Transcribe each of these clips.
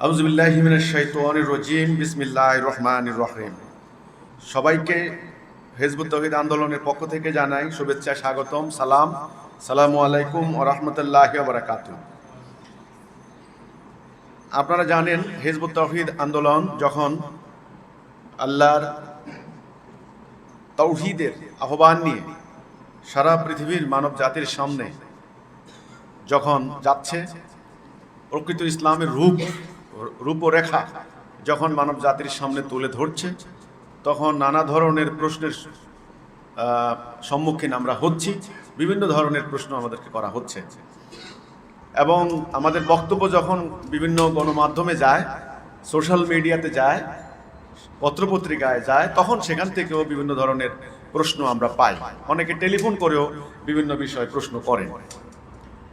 আউযুবিল্লাহি মিনাশ শাইতানির রাজিম বিসমিল্লাহির রহমানির রহিম। সবাইকে হিজবুত তাওহীদ আন্দোলনের পক্ষ থেকে জানাই শুভেচ্ছা, স্বাগতম, সালাম। আসসালামু আলাইকুম ওয়া রাহমাতুল্লাহি ওয়া বারাকাতুহু। আপনারা জানেন হিজবুত তাওহীদ আন্দোলন যখন আল্লাহর তাওহীদের আহ্বান নিয়ে সারা পৃথিবীর মানব জাতির সামনে যখন যাচ্ছে, প্রকৃত ইসলামের রূপরেখা যখন মানব জাতির সামনে তুলে ধরছে, তখন নানা ধরনের প্রশ্নের সম্মুখীন আমরা হচ্ছি। বিভিন্ন ধরনের প্রশ্ন আমাদেরকে করা হচ্ছে এবং আমাদের বক্তব্য যখন বিভিন্ন গণমাধ্যমে যায়, সোশ্যাল মিডিয়াতে যায়, পত্রপত্রিকায় যায়, তখন সেখান থেকেও বিভিন্ন ধরনের প্রশ্ন আমরা পাই। অনেকে টেলিফোন করেও বিভিন্ন বিষয়ে প্রশ্ন করেন।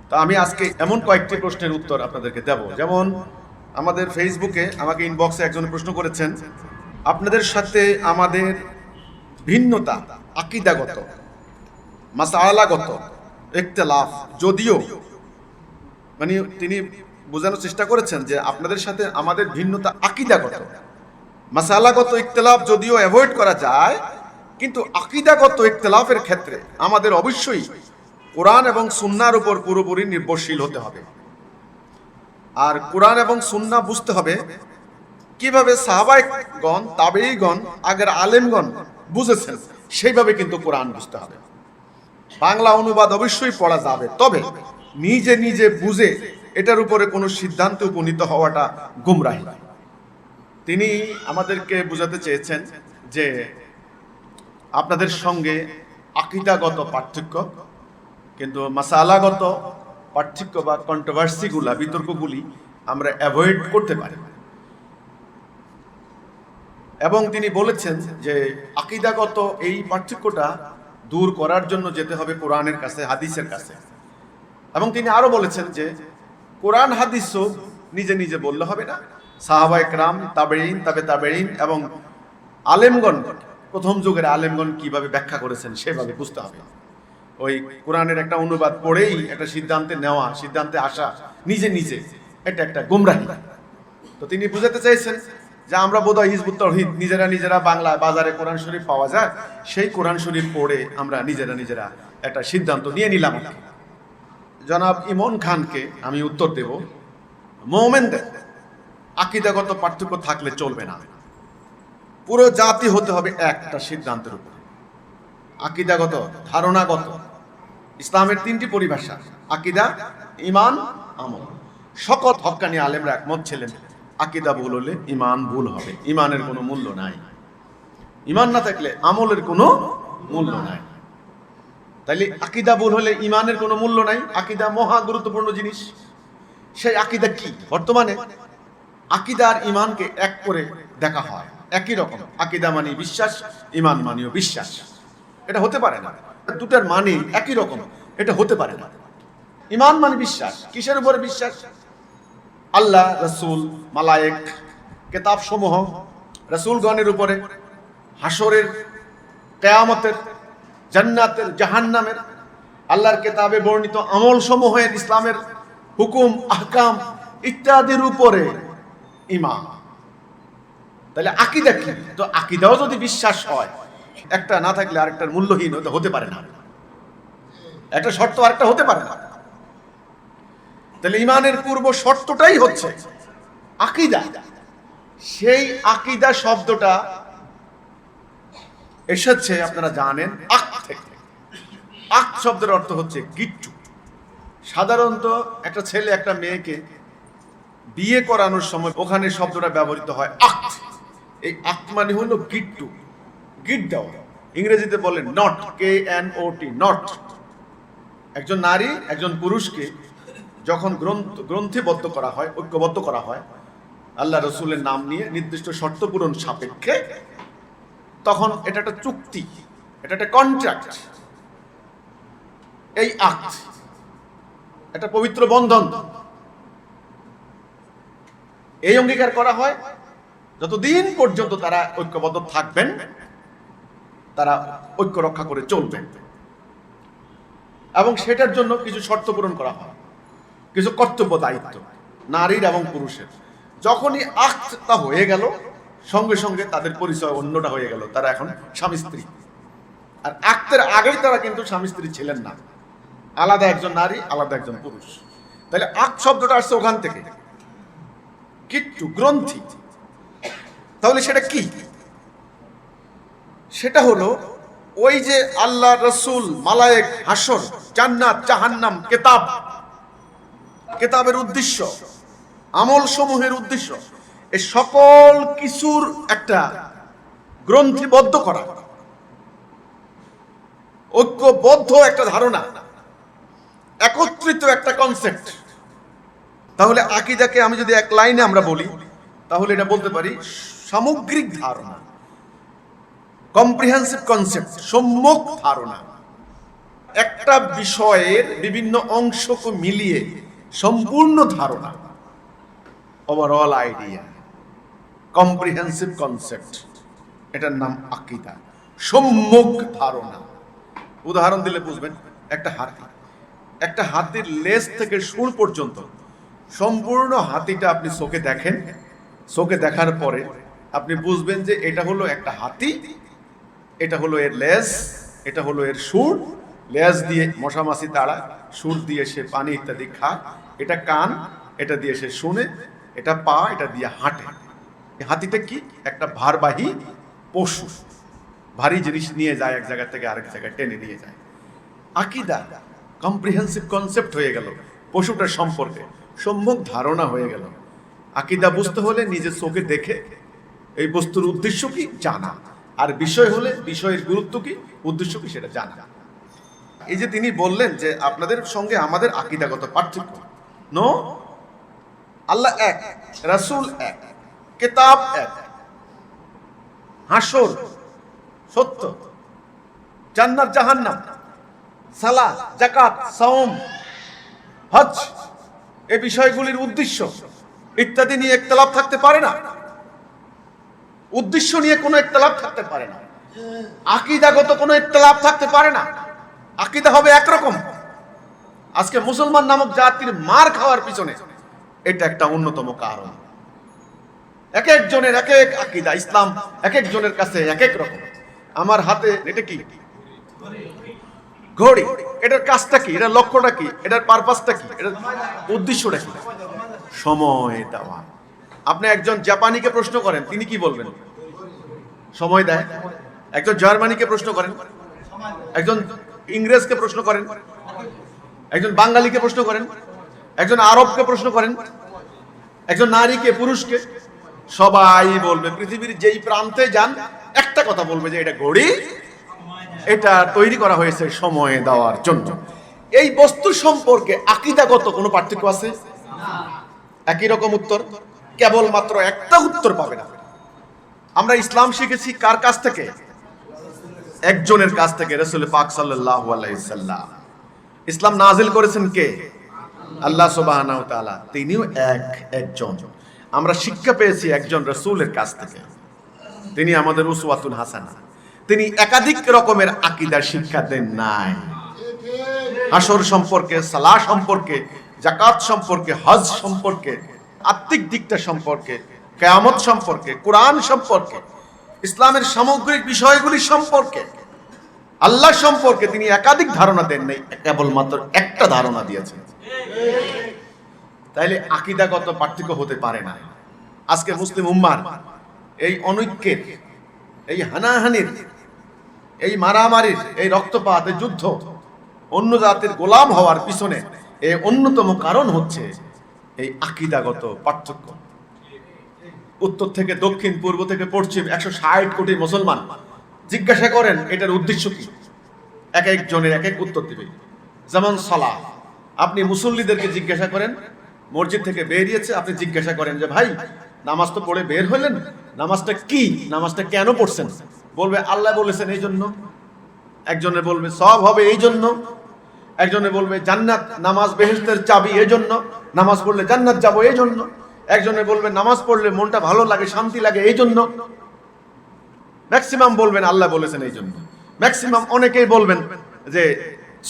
তা আমি আজকে এমন কয়েকটি প্রশ্নের উত্তর আপনাদেরকে দেব। যেমন আমাদের ফেসবুকে আমাকে ইনবক্সে একজন প্রশ্ন করেছেন, আপনাদের সাথে আমাদের ভিন্নতা আকীদাগত, মাসআলাগত ইখতিলাফ, যদিও মানে তিনি বোঝানোর চেষ্টা করেছেন যে আপনাদের সাথে আমাদের ভিন্নতা আকীদাগত, মাসআলাগত ইখতিলাফ যদিও অ্যাভয়েড করা যায়, কিন্তু আকীদাগত ইখতিলাফের ক্ষেত্রে আমাদের অবশ্যই কোরআন এবং সুন্নাহর উপর পুরোপুরি নির্ভরশীল হতে হবে। আর কোরআন এবং সুন্নাহ বুঝতে হবে কিভাবে সাহাবায়ে-গণ, তাবেঈগণ, আগের আলেমগণ বুঝেছেন, সেইভাবে কিন্তু কোরআন বুঝতে হবে। বাংলা অনুবাদ অবশ্যই পড়া যাবে, তবে নিজে নিজে বুঝে এটার উপরে কোনো সিদ্ধান্তে উপনীত হওয়াটা গুমরাহি। তিনি আমাদেরকে বোঝাতে চেয়েছেন যে আপনাদের সঙ্গে আকীদাগত পার্থক্য, কিন্তু মাসালাগত পার্থক্য বা কন্ট্রোভার্সিগুলা, বিতর্কগুলি আমরা অ্যাভয়েড করতে পারি। এবং তিনি বলেছেন যে আকীদাগত এই পার্থক্যটা দূর করার জন্য যেতে হবে কোরআনের কাছে, হাদিসের কাছে। এবং তিনি আরো বলেছেন যে কোরআন হাদিসও নিজে নিজে বললে হবে না, সাহাবায়ে কেরাম, তাবেঈন, তাবেঈন এবং আলেমগণ, প্রথম যুগের আলেমগণ কিভাবে ব্যাখ্যা করেছেন সেভাবে বুঝতে হবে। ওই কোরআনের একটা অনুবাদ পড়েই একটা সিদ্ধান্তে নেওয়া, সিদ্ধান্তে আসা নিজে নিজে, এটা একটা গুমরাহি। তো তিনি বুঝাতে চাইছেন যে আমরা বোধহয় হিজবুত তাওহীদ নিজেরা বাংলা বাজারে কোরআন শরীফ পাওয়া যায়, সেই কোরআন শরীফ পড়ে আমরা নিজেরা একটা সিদ্ধান্ত নিয়ে নিলাম। জনাব ইমন খানকে আমি উত্তর দেব, মুমিনদের আকীদাগত পার্থক্য থাকলে চলবে না। পুরো জাতি হতে হবে একটা সিদ্ধান্তের উপর। আকীদাগত, ধারণাগত, ইসলামের তিনটি পরিভাষা, আকীদা, ঈমান, আমল। সকল হক্কানি আলেমরা একমত ছিলেন আকীদা ভুল হলে ঈমান ভুল হবে, ঈমানের কোনো মূল্য নাই। ঈমান না থাকলে আমলের কোনো মূল্য নাই। তাইলে আকীদা ভুল হলে ঈমানের কোনো মূল্য নাই। আকীদা মহা গুরুত্বপূর্ণ জিনিস। সেই আকীদা কি? বর্তমানে আকীদা আর ঈমানকে এক করে দেখা হয়, একই রকম। আকীদা মানে বিশ্বাস, ঈমান মানেও বিশ্বাস। এটা হতে পারে না, দুটার মানে একই রকম, এটা হতে পারে না। ঈমান মানে বিশ্বাস। কিসের উপরে বিশ্বাস? আল্লাহ, রাসূল, মালায়েক, কিতাব সমূহ, রাসূলগণের উপরে, হাসরের, কিয়ামতের, জান্নাতের, জাহান্নামের, আল্লাহর কিতাবে বর্ণিত আমল সমূহের, ইসলামের হুকুম, আহকাম ইত্যাদির উপরে ঈমান। তাহলে আকীদা কি? তো আকীদাও যদি বিশ্বাস হয়, একটা না থাকলে আরেকটার মূল্যহীন হতে পারে না। একটা শর্ত আরেকটা হতে পারে না। তাহলে ঈমানের পূর্ব শর্তটাই হচ্ছে আকীদা। সেই আকীদা শব্দটা এসেছে আপনারা জানেন আক থেকে। আক শব্দের অর্থ হচ্ছে গিট্টু। সাধারণত একটা ছেলে একটা মেয়েকে বিয়ে করানোর সময় ওখানে শব্দটা ব্যবহৃত হয় আক। এই আক মানে হলো গিট্টু, গিট দেওয়া। ইংরেজিতে বলে নট, KNOT, নট। একজন নারী একজন পুরুষকে যখন গ্রন্থিবদ্ধ করা হয়, ঐক্যবদ্ধ করা হয় আল্লাহ রসুলের নাম নিয়ে নির্দিষ্ট শর্ত পূরণ সাপেক্ষে, তখন এটা একটা চুক্তি, এটা একটা কন্ট্রাক্ট। এই আক্ট একটা পবিত্র বন্ধন। এই অঙ্গীকার করা হয় যতদিন পর্যন্ত তারা ঐক্যবদ্ধ থাকবেন, তারা ঐক্য রক্ষা করে চলবেন। এবং সেটার জন্য কিছু শর্ত পূরণ করা হয়, কিছু কর্তব্য দায়িত্ব নারীর এবং পুরুষের। যখনই আকদটা হয়ে গেল সঙ্গে সঙ্গে তাদের পরিচয় অন্যটা হয়ে গেল, তারা এখন স্বামী স্ত্রী। আর আকদের আগেই তারা কিন্তু স্বামী স্ত্রী ছিলেন না, আলাদা একজন নারী আলাদা একজন পুরুষ। তাহলে আক শব্দটা আসছে ওখান থেকে, কিট্টু গ্রন্থি। তাহলে সেটা কি? সেটা হলো ওই যে আল্লাহ, রসুল, মালায়েক, হাসর, জান্নাত, জাহান্নাম, কেতাব, কেতাবের উদ্দেশ্য, আমল সমূহের উদ্দেশ্য, এই সকল কিছুর একটা গ্রন্থিবদ্ধ করা, ঐক্যবদ্ধ একটা ধারণা, একত্রিত একটা কনসেপ্ট। তাহলে আকীদাকে আমি যদি এক লাইনে আমরা বলি, তাহলে এটা বলতে পারি সামগ্রিক ধারণা, কম্প্রিহেন্সিভ কনসেপ্ট, সম্যক ধারণা। একটা বিষয়ের বিভিন্ন অংশকে মিলিয়ে সম্পূর্ণ ধারণা, ওভারঅল আইডিয়া, কম্প্রিহেন্সিভ কনসেপ্ট, এটার নাম আকীদা, সম্যক ধারণা। উদাহরণ দিলে বুঝবেন, একটা হাতির লেজ থেকে শুঁড় পর্যন্ত সম্পূর্ণ হাতিটা আপনি চোখে দেখেন, চোখে দেখার পরে আপনি বুঝবেন যে এটা হলো একটা হাতি, এটা হলো এর লেজ, এটা হলো এর শুঁড়, লেজ দিয়ে মশা মাছি তাড়া, শুঁড় দিয়ে সে পানি ইত্যাদি খায়, এটা কান, এটা দিয়ে সে শুনে, এটা পা, এটা দিয়ে হাঁটে। হাতিটা কি? একটা ভারবাহী পশু, ভারী জিনিস নিয়ে যায় এক জায়গা থেকে আরেক জায়গায় টেনে নিয়ে যায়। আকীদা কম্প্রিহেন্সিভ কনসেপ্ট হয়ে গেল, পশুটার সম্পর্কে সম্যক ধারণা হয়ে গেল। আকীদা বুঝতে হলে নিজের চোখে দেখে এই বস্তুর উদ্দেশ্য কি জানা, আর বিষয় হলে বিষয়ের গুরুত্ব কি, উদ্দেশ্য কি সেটা জানা। এই যে তিনি বললেন যে আপনাদের সঙ্গে আমাদের আকীদাগত পার্থক্য, নো, আল্লাহ এক, রাসূল এক, কিতাব এক, হাসর সত্য, জান্নাত জাহান্নাম, সালাত, যাকাত, সাওম, হজ, এই বিষয়গুলির উদ্দেশ্য ইত্যাদি নিয়ে ইখতিলাফ থাকতে পারে না, উদ্দেশ্য নিয়ে কোনো ইখতিলাফ থাকতে পারে না, আকীদাগত কোনো ইখতিলাফ থাকতে পারে না। আকীদা হবে একরকম। আজকে মুসলমান নামক জাতির মার খাওয়ার পিছনে এটা একটা অন্যতম কারণ। এক একজনের এক এক আকীদা, ইসলাম এক একজনের কাছে এক এক রকম। আমার হাতে এটা কি? ঘড়ি। এটার কাজটা কি? এটার লক্ষ্যটা কি? এটার পারপাসটা কি? এটার উদ্দেশ্যটা কি? সময় দেওয়া। আপনি একজন জাপানিকে প্রশ্ন করেন, তিনি কি বলবেন? সময় দেয়। একজন জার্মানিকে প্রশ্ন করেন, একজন ইংরেজকে প্রশ্ন করেন, একজন বাঙালিকে প্রশ্ন করেন, একজন আরবকে প্রশ্ন করেন, একজন নারীকে, পুরুষকে, সবাই বলবে, পৃথিবীর যেই প্রান্তে যান একটা কথা বলবে যে এটা ঘড়ি, এটা তৈরি করা হয়েছে সময় দেওয়ার জন্য। এই বস্তু সম্পর্কে আকীদাগত কোনো পার্থক্য আছে? একই রকম উত্তর, কেবলমাত্র একটা উত্তর পাবে না। আমরা ইসলাম শিখেছি কার কাছ থেকে? একজনের কাছ থেকে, রাসূল পাক সাল্লাল্লাহু আলাইহি সাল্লাম। ইসলাম নাজিল করেছেন কে? আল্লাহ সুবহানাহু ওয়া তাআলা। তিনিও একজন। আমরা শিক্ষা পেয়েছি একজন রাসূলের কাছ থেকে, তিনি আমাদের উসওয়াতুন হাসানা। তিনি একাধিক রকমের আকীদার শিক্ষা দেন নাই। হাসর সম্পর্কে, সালাহ সম্পর্কে, যাকাত সম্পর্কে, হজ সম্পর্কে, আত্মিক দিকটা সম্পর্কে, কিয়ামত সম্পর্কে, কোরআন সম্পর্কে, ইসলামের সামগ্রিক বিষয়গুলি সম্পর্কে, আল্লাহ সম্পর্কে তিনি একাধিক ধারণা দেন নাই, কেবলমাত্র একটা ধারণা দিয়েছেন। তাইলে আকীদাগত পার্থক্য হতে পারে না। আজকে মুসলিম উম্মার এই অনৈক্যের, এই হানাহানির, এই মারামারির, এই রক্তপাত, এই যুদ্ধ, অন্য জাতির গোলাম হওয়ার পিছনে এই অন্যতম কারণ হচ্ছে এই আকীদাগত পার্থক্য। উত্তর থেকে দক্ষিণ, পূর্ব থেকে পশ্চিম 160 কোটি মুসলমান জিজ্ঞাসা করেন এটার উদ্দেশ্য কি, এক একজনের এক এক উত্তর দিবে। যেমন সালাহ, আপনি মুসল্লিদেরকে জিজ্ঞাসা করেন, মসজিদ থেকে বেরিয়েছে, আপনি জিজ্ঞাসা করেন যে ভাই নামাজ তো পড়ে বের হলেন, নামাজটা কি, নামাজটা কেন পড়ছেন? বলবে আল্লাহ বলেছেন এই জন্য। একজনে বলবে সওয়াব হবে এই জন্য, একজনে বলবে জান্নাত, নামাজ বেহেশতের চাবি এই জন্য, নামাজ পড়লে জান্নাত যাব এই জন্য, একজনে বলবে নামাজ পড়লে মনটা ভালো লাগে, শান্তি লাগে এই জন্য। ম্যাক্সিমাম বলবেন আল্লাহ বলেছেন এই জন্য, ম্যাক্সিমাম অনেকেই বলবেন যে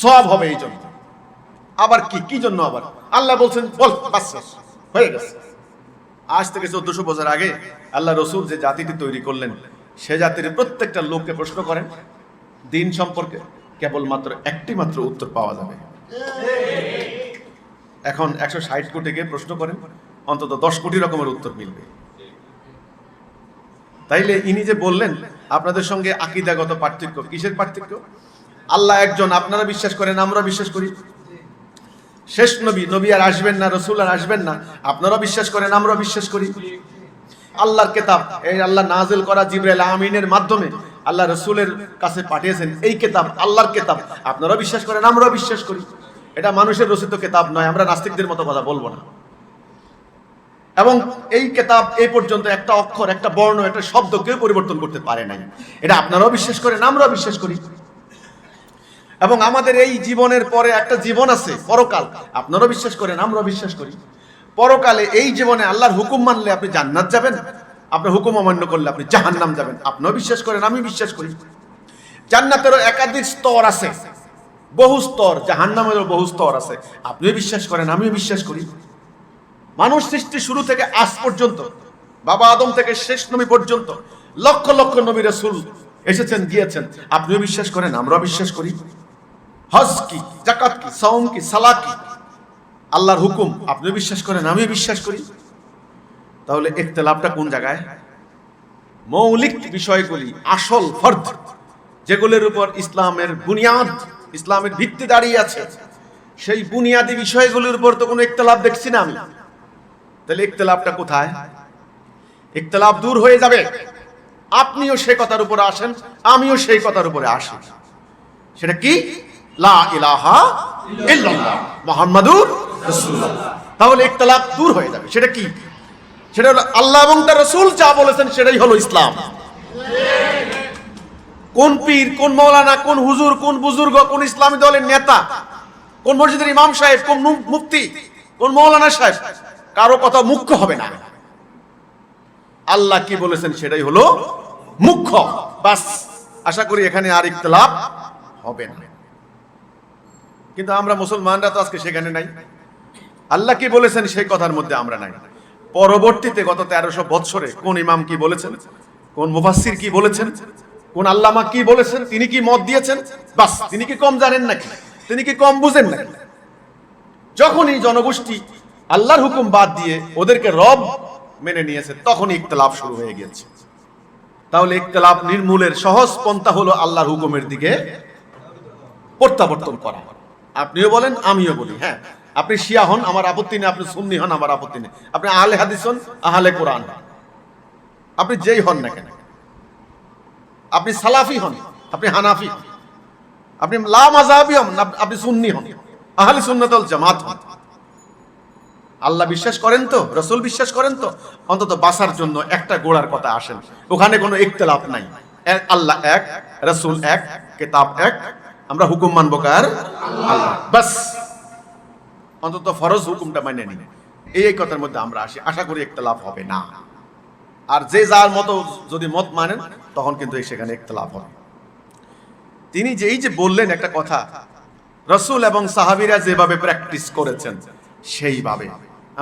সওয়াব হবে এই জন্য। আবার কি জন্য? আবার আল্লাহ বলছেন, বল বাস হয়ে গেছে। আজ থেকে 1400 বছর আগে আল্লাহ রসুল যে জাতিটি তৈরি করলেন, সে জাতির প্রত্যেকটা লোককে প্রশ্ন করেন দিন সম্পর্কে, কেবলমাত্র একটি মাত্র উত্তর পাওয়া যাবে। এখন 160 কোটিকে প্রশ্ন করেন, অন্তত 10 কোটি রকমের উত্তর মিলবে। তাইলে ইনি যে বললেন আপনাদের সঙ্গে আকীদাগত পার্থক্য, কিসের পার্থক্য? আল্লাহ একজন, আপনারা বিশ্বাস করেন, আমরা বিশ্বাস করি। শেষ নবী আর আসবেন না, রসুল আর আসবেন না, আপনারা বিশ্বাস করেন, আমরা বিশ্বাস করি। আল্লাহর কিতাব, এই আল্লাহ নাজিল করা জিবরাইল আমিনের মাধ্যমে আল্লাহ রসুলের কাছে পাঠিয়েছেন, এই কিতাব আল্লাহর কিতাব, আপনারা বিশ্বাস করেন, আমরা বিশ্বাস করি। এটা মানুষের রচিত কিতাব নয়, আমরা নাস্তিকদের মতো কথা বলবো না। এবং এই কিতাব এই পর্যন্ত একটা অক্ষর, একটা বর্ণ, একটা শব্দ কেউ পরিবর্তন করতে পারে নাই। এটা আপনারাও বিশ্বাস করেন, আমরাও বিশ্বাস করি। এবং আমাদের এই জীবনের পরে একটা জীবন আছে, পরকাল, আপনারাও বিশ্বাস করেন, আমরাও বিশ্বাস করি। পরকালে এই জীবনে আল্লাহর হুকুম মানলে আপনি জান্নাত যাবেন, আপনার হুকুম অমান্য করলে আপনি জাহান্নাম যাবেন, আপনিও বিশ্বাস করেন, আমি বিশ্বাস করি। জান্নাতেরও একাধিক স্তর আছে, বহু স্তর, জাহান্নামেরও বহু স্তর আছে, আপনিও বিশ্বাস করেন, আমিও বিশ্বাস করি। মানুষ সৃষ্টি শুরু থেকে আজ পর্যন্ত, বাবা আদম থেকে শেষ নবী পর্যন্ত লক্ষ লক্ষ নবী রাসূল এসেছেন, গিয়েছেন, আপনিও বিশ্বাস করেন, আমরাও বিশ্বাস করি। হজ কি, যাকাত কি, সাওম কি, সালাত কি, আল্লাহর হুকুম, আপনিও বিশ্বাস করেন, আমিও বিশ্বাস করি। তাহলে ইখতিলাফটা কোন জায়গায়? মৌলিক বিষয়গুলি, আসল ফরজ, যেগুলোর উপর ইসলামের বুনিয়াদ, ইসলামের ভিত্তি দাঁড়িয়ে আছে, সেই বুনিয়াদি বিষয়গুলোর উপর তো কোনো ইখতিলাফ দেখছি না আমি। তাহলে ইখতিলাফটা কোথায়? ইখতিলাফ দূর হয়ে যাবে, আপনিও সেই কথার উপরে আসেন, আমিও সেই কথার উপরে আসি। সেটা কি? লা ইলাহা ইল্লাল্লাহ মুহাম্মাদুর রাসূলুল্লাহ। তাহলে ইখতিলাফ দূর হয়ে যাবে। সেটা কি? সেটা হলো আল্লাহ এবং তার রাসূল যা বলেছেন সেটাই হলো ইসলাম। কোন পীর, কোন মাওলানা, কোন হুজুর, কোন বুজুর্গ, কোন ইসলামী দলের নেতা, কোন মসজিদের ইমাম সাহেব, কোন মুফতি, কোন মাওলানা সাহেব, কারো কথা মুখ্য হবে না। আল্লাহ কি বলেছেন সেটাই হলো মুখ্য। বাস, আশা করি এখানে আর ইখতিলাফ হবে না। কিন্তু আমরা মুসলমানরা তো আজকে সেখানে নাই। আল্লাহ কি বলেছেন সেই কথার মধ্যে আমরা নাই। পরবর্তীতে গত 1300 বছরে কোন ইমাম কি বলেছেন, কোন মুফাসসির কি বলেছেন, কোন আল্লামা কি বলেছেন, তিনি কি মত দিয়েছেন, বাস, তিনি কি কম জানেন নাকি, তিনি কি কম বুঝেন নাকি? যখনই জনগোষ্ঠী আল্লাহর হুকুম বাদ দিয়ে ওদেরকে রব মেনে নিয়েছে, তখনই ইখতিলাফ শুরু হয়ে গেছে। তাহলে ইখতিলাফ নির্মূলের সহজ পন্থা হলো আল্লাহর হুকুমের দিকে প্রত্যাবর্তন করা। আপনিও বলেন, আমিও বলি, হ্যাঁ, আপনি শিয়া হন, আমার আপত্তি নেই, আপনি সুন্নি হন, আমার আপত্তি নেই, আপনি আহলে হাদিস হন, আহলে কোরআন, আপনি যেই হন না কেন, আপনি সালাফি হন, আপনি হানাফি হন, আপনি লা মাযহাবি হন, আপনি সুন্নি হন, আহলে সুন্নাত ওয়াল জামাত হন। আল্লাহ বিশ্বাস করেন তো, রাসূল বিশ্বাস করেন তো, অন্তত বাঁচার জন্য একটা গোড়ার কথা আসেন, ওখানে কোনো ইখতিলাফ নাই। আল্লাহ এক, রাসূল এক, কিতাব এক, আমরা হুকুম মানবো কার? আল্লাহ। বাস, অন্তত ফরজ হুকুমটা মানে নিন, এই কথার মধ্যে আমরা আসি। আশা করি ইখতিলাফ হবে না। আর যে যার মতো যদি মত মানেন, তখন কিন্তু সেখানে ইখতিলাফ হবে। তিনি যেই যে বললেন একটা কথা, রাসূল এবং সাহাবীরা যেভাবে প্র্যাকটিস করেছেন সেইভাবে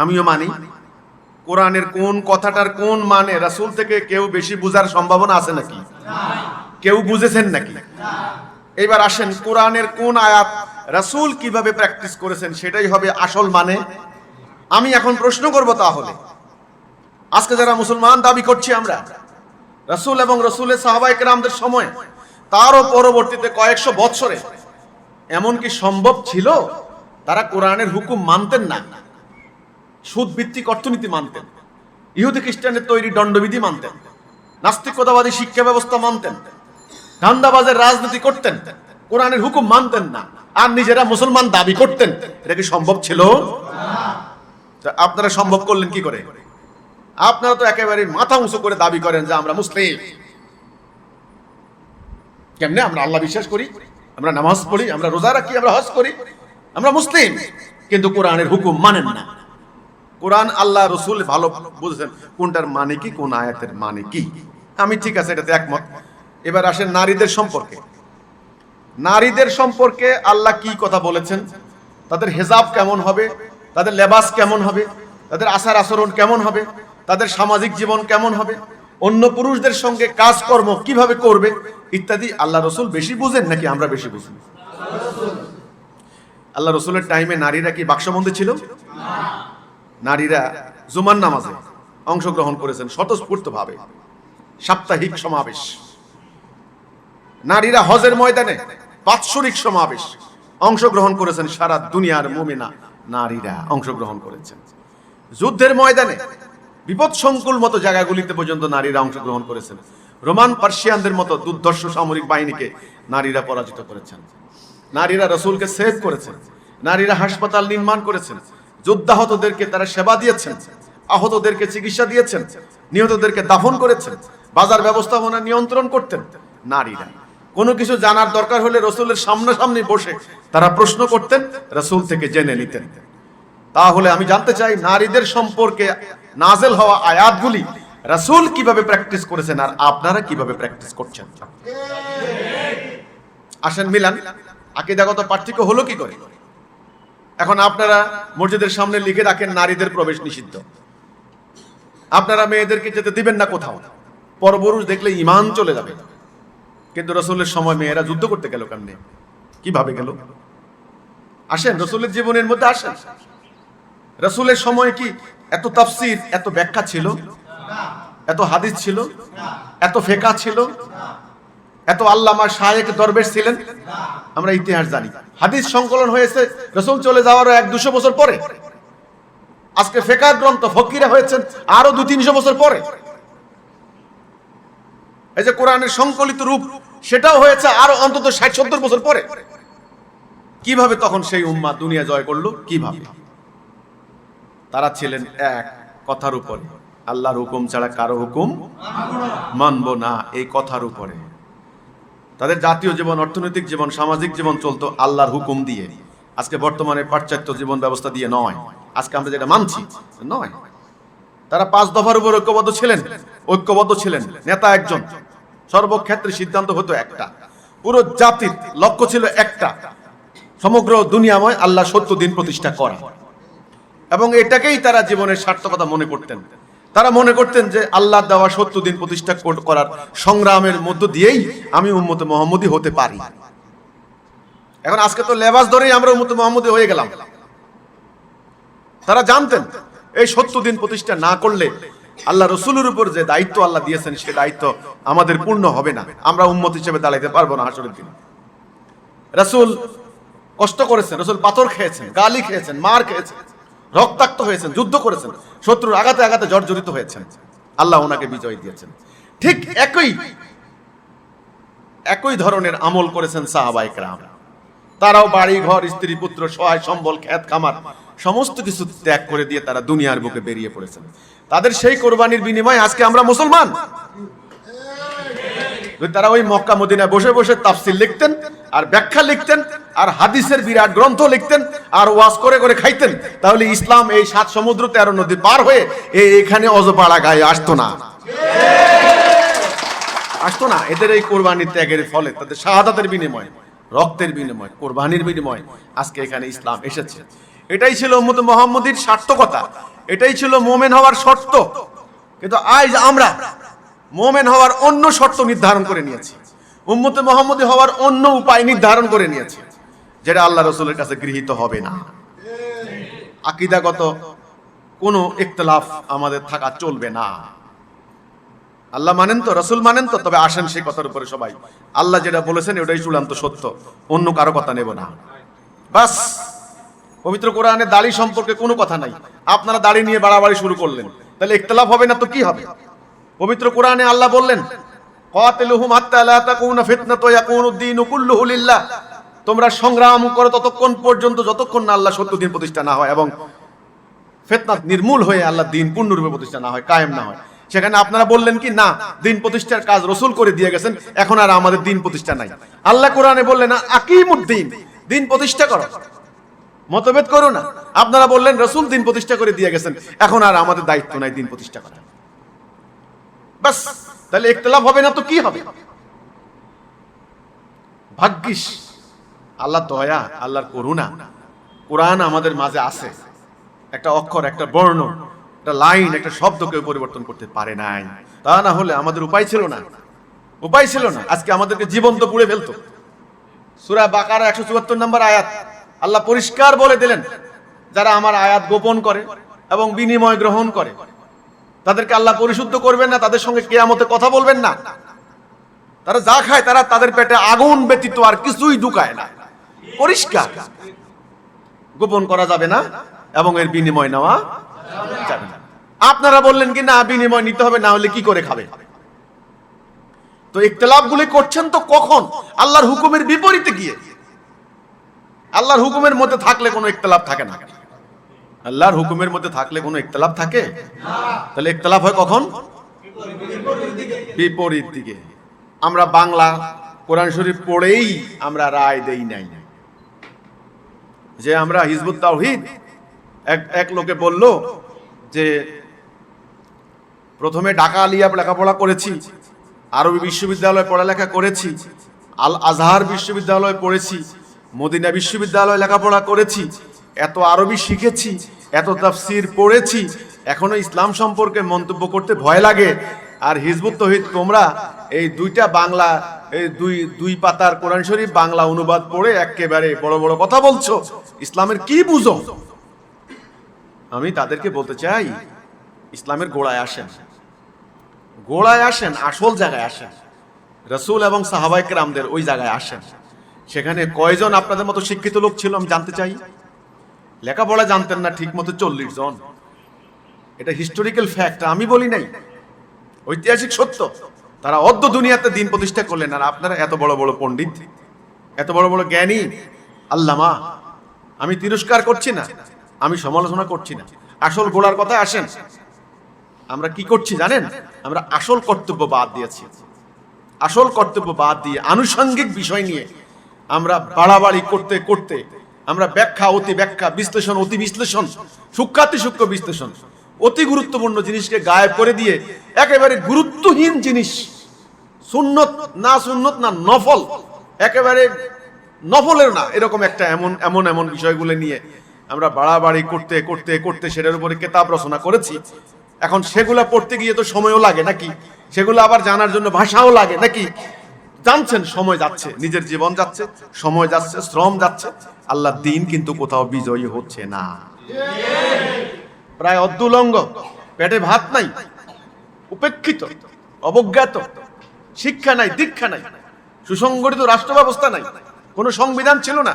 আমিও মানি। কোরআনের কোন কথাটার কোন মানে রাসূল থেকে কেউ বেশি বুঝার সম্ভাবনা আছে নাকি? কেউ বুঝেছেন নাকি? এবার আসেন, কোরআনের কোন আয়াত রাসূল কিভাবে প্র্যাকটিস করেছেন সেটাই হবে আসল মানে। আমি এখন প্রশ্ন করব, তাহলে আজকে যারা মুসলমান দাবি করছি আমরা, রাসূল এবং রাসূলের সাহাবায়ে কেরামদের সময়, তারও পরবর্তীতে কয়েকশো বছরে এমন কি সম্ভব ছিল তারা কোরআনের হুকুম মানতেন না? সুদ ভিত্তিক অর্থনীতি মানতেন, ইহুদি খ্রিস্টানের তৈরি দণ্ডবিধি মানতেন, নাস্তিকতাবাদী শিক্ষা ব্যবস্থা মানতেন, ধান্দাবাজের রাজনীতি করতেন, কোরআনের হুকুম মানতেন না, আর নিজেরা মুসলমান দাবি করতেন। এটা কি সম্ভব ছিল? আপনারা সম্ভব করলেন কি করে? আপনারা তো একেবারে মাথা উঁচু করে দাবি করেন যে আমরা মুসলিম। কেমনে? আমরা আল্লাহ বিশ্বাস করি, আমরা নামাজ পড়ি, আমরা রোজা রাখি, আমরা হজ করি, আমরা মুসলিম, কিন্তু কোরআনের হুকুম মানেন না। কোরআন আল্লাহ রসুল ভালো বুঝেছেন কোনটার মানে কি, কোন আয়াতের মানে কি। আমি ঠিক আছে, এটাতে একমত। এবার আসেন নারীদের সম্পর্কে। নারীদের সম্পর্কে আল্লাহ কি কথা বলেছেন, তাদের হেজাব কেমন হবে, তাদের লেবাস কেমন হবে, তাদের আচার আচরণ কেমন হবে, তাদের সামাজিক জীবন কেমন হবে, অন্য পুরুষদের সঙ্গে কাজকর্ম কিভাবে করবে ইত্যাদি আল্লাহ রসুল বেশি বুঝেন নাকি আমরা বেশি বুঝি? আল্লাহ রসুলের টাইমে নারীরা কি বাক্সবন্দী ছিল? নারীরা জুমার নামাজে অংশগ্রহণ করেছেন স্বতঃস্ফূর্তভাবে, সাপ্তাহিক সমাবেশ। নারীরা হজের ময়দানে বাৎসরিক সমাবেশ অংশগ্রহণ করেছেন, সারা দুনিয়ার মুমিনা নারীরা অংশগ্রহণ করেছেন। যুদ্ধের ময়দানে বিপদ সংকুল মতো জায়গাগুলিতে পর্যন্ত নারীরা অংশগ্রহণ করেছেন। রোমান পার্সিয়ানদের মতো দুর্ধর্ষ সামরিক বাহিনীকে নারীরা পরাজিত করেছেন। নারীরা রসুলকে সেভ করেছেন। নারীরা হাসপাতাল নির্মাণ করেছেন, যুদ্ধাহতদেরকে তারা সেবা দিয়েছেন, আহতদেরকে চিকিৎসা দিয়েছেন, নিহতদেরকে দাফন করেছেন, বাজার ব্যবস্থাপনা নিয়ন্ত্রণ করতেন নারীরা। কোনো কিছু জানার দরকার হলে রসুলের সামনাসামনি বসে তারা প্রশ্ন করতেন, রসুল থেকে জেনে নিতেন। তাহলে আমি জানতে চাই নারীদের সম্পর্কে নাজেল হওয়া আয়াতগুলি রাসূল কিভাবে প্র্যাকটিস করেছেন আর আপনারা কিভাবে প্র্যাকটিস করছেন। আসেন মিলান, আকীদাগত পার্থক্য হলো কি করে। এখন আপনারা মসজিদের সামনে লিখে রাখেন নারীদের প্রবেশ নিষিদ্ধ, আপনারা মেয়েদেরকে যেতে দিবেন না কোথাও, পরপুরুষ দেখলে ঈমান চলে যাবে। কিন্তু রাসূলের সময় মেয়েরা যুদ্ধ করতে গেল কেমনে, কিভাবে গেল? আসেন রাসূলের জীবনের মধ্যে আসেন। রাসূলের সময় কি এত তাফসীর, এত ব্যাখ্যা ছিল, এত হাদিস ছিল, এত ফিকহ ছিল, এত আল্লামা শায়েখ দরবেশ ছিলেন? আমরা ইতিহাস জানি, হাদিস সংকলন হয়েছে রাসূল চলে যাওয়ার 100-200 বছর পরে। আজকে ফিকহ গ্রন্থ ফকিরা হয়েছেন আরো 200-300 বছর পরে। এই যে কোরআনের সংকলিত রূপ, সেটাও হয়েছে আরো অন্তত 60-70 বছর পরে। কিভাবে তখন সেই উম্মাহ দুনিয়া জয় করলো? কিভাবে? তারা ছিলেন এক কথার উপরে, আল্লাহর হুকুম ছাড়া কারো হুকুম মানব না, এই কথার উপরে। তাদের জাতীয় জীবন, অর্থনৈতিক জীবন, সামাজিক জীবন চলতো আল্লাহর হুকুম দিয়ে। আজকে বর্তমানে পাশ্চাত্য জীবন ব্যবস্থা দিয়ে নয়, আজকে আমরা যেটা মানছি নয়। তারা 5 দফার উপর ঐক্যবদ্ধ ছিলেন। নেতা একজন, সর্বক্ষেত্রে সিদ্ধান্ত হতো একটা, পুরো জাতির লক্ষ্য ছিল একটা, সমগ্র দুনিয়াময় আল্লাহ 70 দিন প্রতিষ্ঠা করা। এবং এটাকেই তারা জীবনের সার্থকতা মনে করতেন। তারা মনে করতেন যে আল্লাহ দেওয়া 70 দিন প্রতিষ্ঠা করার সংগ্রামের মধ্য দিয়েই আমি উম্মতে মুহাম্মদী হতে পারি। এখন আজকে তো লেবাস ধরেই আমরা উম্মতে মুহাম্মদী হয়ে গেলাম। তারা জানতেন এই 70 দিন প্রতিষ্ঠা না করলে আল্লাহ রসুলের উপর যে দায়িত্ব আল্লাহ দিয়েছেন সে দায়িত্ব আমাদের পূর্ণ হবে না, আমরা উম্মত হিসেবে দাঁড়াইতে পারবো না হাসরের দিন। রাসূল কষ্ট করেছেন, রাসূল পাথর খেয়েছেন, গালি খেয়েছেন, মার খেয়েছেন, রক্তাক্ত হয়েছেন, যুদ্ধ করেছেন, শত্রুর আঘাতে আঘাতে জর্জরিত হয়েছেন, আল্লাহ ওনাকে বিজয় দিয়েছেন। ঠিক একই ধরনের আমল করেছেন সাহাবায়ে কেরাম। তারাও বাড়ি ঘর, স্ত্রী পুত্র, সহায় সম্বল, ক্ষেত খামার সমস্ত কিছু ত্যাগ করে দিয়ে তারা দুনিয়ার বুকে বেরিয়ে পড়েছেন। তাদের সেই কোরবানির বিনিময়ে আজকে আমরা মুসলমান। তারা ওই মক্কা মদিনায় বসে বসে তাফসীর লিখতেন আর ব্যাখ্যা লিখতেন আর হাদিসের বিরাট গ্রন্থ লিখতেন আর ওয়াজ করে করে খাইতেন, তাহলে ইসলাম এই 7 সমুদ্র 13 নদী পার হয়ে এখানে অজপাড়া গায়ে আসতো না। এদের এই কোরবানির ত্যাগের ফলে, তাদের শাহাদাতের বিনিময়ে, রক্তের বিনিময়ে, কোরবানির বিনিময়ে আজকে এখানে ইসলাম এসেছে। এটাই ছিল উম্মতে মুহাম্মদীর সার্থকতা, এটাই ছিল মুমিন হওয়ার শর্ত। কিন্তু আজ আমরা মুমিন হওয়ার অন্য শর্ত নির্ধারণ করে নিয়েছি, উম্মতে মুহাম্মদী হওয়ার অন্য উপায় নির্ধারণ করে নিয়েছি, যেটা আল্লাহ রাসূলের কাছে গৃহীত হবে না। আকীদাগত কোনো ইখতিলাফ আমাদের থাকা চলবে না। আল্লাহ মানেন তো, রাসূল মানেন তো, তবে আসেন সেই কথার উপরে সবাই আল্লাহ যেটা বলেছেন ওটাই চূড়ান্ত সত্য, অন্য কারো কথা নেব না। বাস, পবিত্র কোরআনে দাড়ি সম্পর্কে কোনো কথা নাই, আপনারা দাড়ি নিয়ে বাড়াবাড়ি শুরু করলেন, তাহলে ইখতিলাফ হবে না তো কি হবে? পবিত্র কোরআনে আল্লাহ বললেন, কাতিলুহুম হাত্তা লা তাকুনা ফিতনাতু ইয়াকুনুদ দীনু কুল্লুহু লিল্লাহ, তোমরা সংগ্রাম করো ততক্ষণ পর্যন্ত যতক্ষণ না আল্লাহ 70 দিন প্রতিষ্ঠা না হয় এবং ফিতনা নির্মূল হয়ে আল্লাহ দ্বীন পূর্ণরূপে প্রতিষ্ঠা না হয়, কায়েম না হয়। সেখানে আপনারা বললেন কি না, দ্বীন প্রতিষ্ঠার কাজ রাসূল করে দিয়ে গেছেন, এখন আর আমাদের দ্বীন প্রতিষ্ঠা নাই। আল্লাহ কোরআনে বললেন না, আকিমুদ্দীন, দ্বীন প্রতিষ্ঠা করো, মতভেদ করো না। আপনারা বললেন রাসূল দ্বীন প্রতিষ্ঠা করে দিয়ে গেছেন, এখন আর আমাদের দায়িত্ব নাই দ্বীন প্রতিষ্ঠা করা। বাস, তাহলে ইখতিলাফ হবে না তো কি হবে? ভাগ্যিস আল্লাহ দয়া, আল্লাহর করুণা, কোরআন আমাদের মাঝে আছে। একটা অক্ষর, একটা বর্ণ, একটা লাইন, একটা শব্দকে পরিবর্তন করতে পারে নাই। তা না হলে আমাদের উপায় ছিল না, উপায় ছিল না, আজকে আমাদেরকে জীবন্ত পুড়ে ফেলতো। সূরা বাকারা 174 নম্বর আয়াত আল্লাহ পরিষ্কার বলে দিলেন, যারা আমার আয়াত গোপন করে এবং বিনিময় গ্রহণ করে তাদেরকে আল্লাহ পরিশুদ্ধ করবেন না, তাদের সঙ্গে কিয়ামতে কথা বলবেন না। তারা যা খায় তারা তাদের পেটে আগুন ব্যতীত আর কিছুই ঢুকায় না, পরিষ্কার। গোপন করা যাবে না এবং এর বিনিময় নেওয়া যাবে না। আপনারা বললেন কি না বিনিময় নিতে হবে, না হলে কি করে খাবে? তো ইখতিলাফগুলি করছেন তো কখন? আল্লাহর হুকুমের বিপরীতে গিয়ে। আল্লাহর হুকুমের মধ্যে থাকলে কোনো ইখতিলাফ থাকে না। আল্লাহর হুকুমের মধ্যে থাকলে কোনো ইখতিলাফ থাকে না। তাহলে ইখতিলাফ হয় কখন? বিপরীত দিকে। আমরা বাংলা কোরআন শরীফ পড়েই আমরা রায় দেই নাই যে আমরা হিজবুত তাওহীদ। এক লোকে বলল যে প্রথমে ঢাকা আলিয়া লেখাপড়া করেছি, আরবি বিশ্ববিদ্যালয়ে পড়ালেখা করেছি, আল আজহার বিশ্ববিদ্যালয়ে পড়েছি, মদিনা বিশ্ববিদ্যালয়ে লেখাপড়া করেছি, এত আরবি শিখেছি, এত তাফসির পড়েছি, এখনো ইসলাম সম্পর্কে মন্তব্য করতে ভয় লাগে। আর হিজবুত তাওহীদ তোমরা এই দুইটা বাংলা, এই দুই পাতার কোরআন শরীফ বাংলা অনুবাদ পড়ে একেবারে বড় বড় কথা বলছো, ইসলামের কি বুঝো? আমি তাদেরকে বলতে চাই, ইসলামের গোড়ায় আসেন, গোড়ায় আসেন, আসল জায়গায় আসেন, রাসূল এবং সাহাবায়ে কেরামদের ওই জায়গায় আসেন। সেখানে কয়জন আপনাদের মতো শিক্ষিত লোক ছিল আমি জানতে চাই? লেখাপড়া জানতেন না ঠিক মতো 40 জন। এটা হিস্টোরিক্যাল ফ্যাক্ট, আমি বলি নাই, ঐতিহাসিক সত্য। তারা অদ্য দুনিয়াতে দিন প্রতিষ্ঠা করলেন, আর আপনারা এত বড় বড় পণ্ডিত, এত বড় বড় জ্ঞানী আল্লামা। আমি তিরস্কার করছি না, আমি সমালোচনা করছি না, আসল গোড়ার কথায় আসেন। আমরা কি করছি জানেন? আমরা আসল কর্তব্য বাদ দিয়েছি। আসল কর্তব্য বাদ দিয়ে আনুষঙ্গিক বিষয় নিয়ে আমরা বাড়াবাড়ি করতে করতে আমরা ব্যাখ্যা, অতি ব্যাখ্যা, বিশ্লেষণ, অতি বিশ্লেষণ, সূক্ষ্মাতি সূক্ষ্ম বিশ্লেষণ, অতি গুরুত্বপূর্ণ জিনিসকে গায়েব করে দিয়ে একেবারে গুরুত্বহীন জিনিস, সুন্নত না নফল, একেবারে নফলের না এরকম একটা এমন বিষয়গুলো নিয়ে আমরা বাড়াবাড়ি করতে করতে করতে সেটার উপরে কিতাব রচনা করেছি। এখন সেগুলা পড়তে গিয়ে তো সময়ও লাগে নাকি, সেগুলো আবার জানার জন্য ভাষাও লাগে নাকি? জানছেন সময় যাচ্ছে, নিজের জীবন যাচ্ছে, সময় যাচ্ছে, শ্রম যাচ্ছে, আল্লাহর দ্বীন কিন্তু কোথাও বিজয়ী হচ্ছে না। প্রায় অর্ধুলঙ্গ, পেটে ভাত নাই, উপেক্ষিত, অবজ্ঞাত, শিক্ষা নাই, দীক্ষা নাই, সুসংগঠিত রাষ্ট্র ব্যবস্থা নাই, কোনো সংবিধান ছিল না।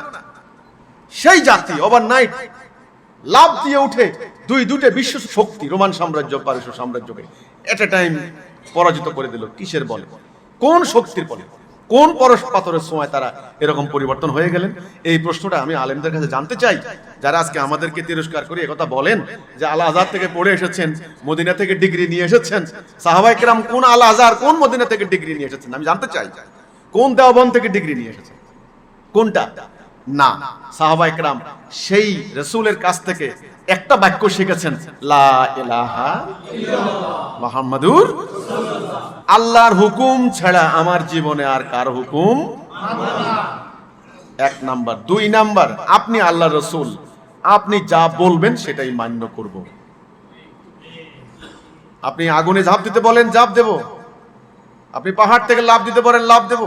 সেই জাতি ওভারনাইট লাভ দিয়ে উঠে দুইটা বিশ্ব শক্তি, রোমান সাম্রাজ্য, পারস্য সাম্রাজ্যকে এট এ টাইম পরাজিত করে দিল। কিসের বলে? কোন শক্তির বলে? কোন পরশ পাথরের সময় তারা এরকম পরিবর্তন হয়ে গেলেন? এই প্রশ্নটা আমি আলেমদের কাছে জানতে চাই, যারা আজকে আমাদেরকে তিরস্কার করে একথা বলেন যে আল আজহার থেকে পড়ে এসেছেন, মদিনা থেকে ডিগ্রি নিয়ে এসেছেন। সাহাবায়ে কেরাম কোন আল আজহার, কোন মদিনা থেকে ডিগ্রি নিয়ে এসেছেন? আমি জানতে চাই, কোন দেওবন্দ থেকে ডিগ্রি নিয়ে এসেছেন? কোনটা? না, সাহাবায়ে কেরাম সেই রাসূলের কাছ থেকে একটা বাক্য শিখেছেন, লা ইলাহা ইল্লাল্লাহ মুহাম্মাদুর রাসূলুল্লাহ। আল্লাহর হুকুম ছাড়া আমার জীবনে আর কার হুকুম না। এক নাম্বার। 2 নাম্বার, আপনি আল্লাহর রাসূল, আপনি যা বলবেন সেটাই মান্য করব। আপনি আগুনে ঝাঁপ দিতে বলেন, ঝাঁপ দেব। আপনি পাহাড় থেকে লাফ দিতে বলেন, লাফ দেব।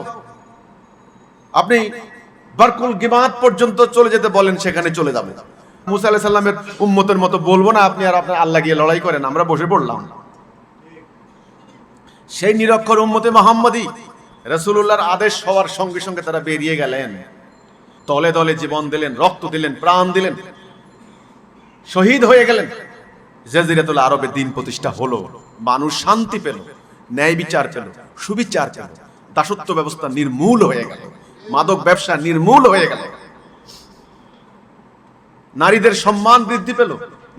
আপনি বারকুল গিমাত পর্যন্ত চলে যেতে বলেন, সেখানে চলে যাব। মুসা আলাইহিস সালামের উম্মতের মতো বলবো না আপনি আর আপনার আল্লাহ গিয়ে লড়াই করেন, আমরা বসে পড়লাম। সেই নিরক্ষর উম্মতে মুহাম্মদী রাসূলুল্লাহর আদেশ হওয়ার সঙ্গে সঙ্গে তারা বেরিয়ে গেলেন, তলে তলে জীবন দিলেন, রক্ত দিলেন, প্রাণ দিলেন, শহীদ হয়ে গেলেন। জাজিরাতুল আরবে দিন প্রতিষ্ঠা হলো, মানুষ শান্তি পেল, ন্যায় বিচার পেল, সুবিচার পেল, দাসত্ব ব্যবস্থা নির্মূল হয়ে গেল, মাদক ব্যবসা নির্মূল হয়ে গেল, নারীদের সম্মান বৃদ্ধি পেল,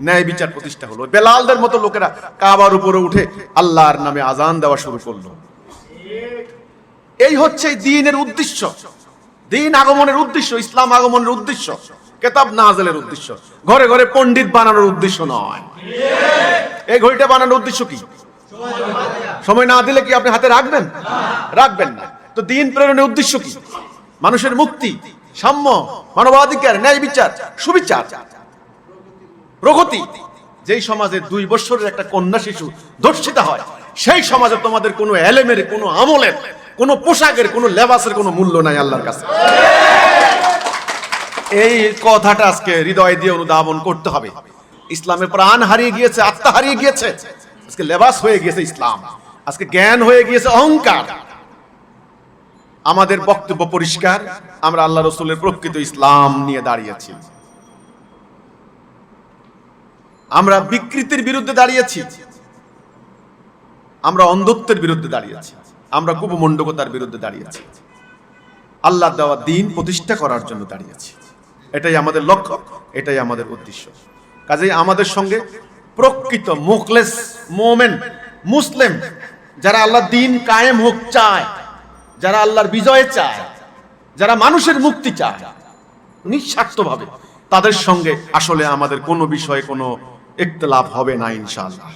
ন্যায় বিচার প্রতিষ্ঠা হলো। বেলালদের মতো লোকেরা কাবার উপরে উঠে আল্লাহর নামে আজান দেওয়া শুরু করলো। এই হচ্ছে দ্বীনের উদ্দেশ্য, দ্বীন আগমনের উদ্দেশ্য, ইসলাম আগমনের উদ্দেশ্য, কিতাব নাযিলের উদ্দেশ্য, ঘরে ঘরে পণ্ডিত বানানোর উদ্দেশ্য নয়। এই ঘড়িটা বানানোর উদ্দেশ্য কি? সময় না দিলে কি আপনি হাতে রাখবেন? রাখবেন না। তো দ্বীন প্রেরণের উদ্দেশ্য কি? মানুষের মুক্তি, সাম্য, মানবাধিকার, ন্যায় বিচার, সুবিচার। প্রগতি। যেই সমাজে 2 বছরের একটা কন্যা শিশু ধর্ষিতা হয়, সেই সমাজে তোমাদের কোনো এলেমের, কোনো আমলের, কোনো পোশাকের, কোনো লেবাসের কোনো মূল্য নাই আল্লাহর কাছে। এই কথাটা আজকে হৃদয় দিয়ে অনুধাবন করতে হবে। ইসলামের প্রাণ হারিয়ে গিয়েছে, আত্মা হারিয়ে গিয়েছে, আজকে লেবাস হয়ে গিয়েছে ইসলাম, আজকে জ্ঞান হয়ে গিয়েছে অহংকার। আমাদের বক্তব্য পরিষ্কার, আমরা আল্লাহ রসুলের প্রকৃত ইসলাম নিয়ে দাঁড়িয়েছি। আমরা বিকৃতির বিরুদ্ধে দাঁড়িয়েছি, আমরা অন্ধত্বের বিরুদ্ধে দাঁড়িয়েছি, আমরা কুপমণ্ডকতার বিরুদ্ধে দাঁড়িয়েছি, আল্লাহ দেওয়া দ্বীন প্রতিষ্ঠা করার জন্য দাঁড়িয়েছি। এটাই আমাদের লক্ষ্য, এটাই আমাদের উদ্দেশ্য। কাজেই আমাদের সঙ্গে প্রকৃত মুখলেস মোমেন মুসলিম, যারা আল্লাহ দ্বীন কায়েম হোক চায়, যারা আল্লাহর বিজয় চায়, যারা মানুষের মুক্তি চায় নিঃস্বার্থভাবে, তাদের সঙ্গে আসলে আমাদের কোনো বিষয়ে কোনো ইখতিলাফ হবে না ইনশাআল্লাহ।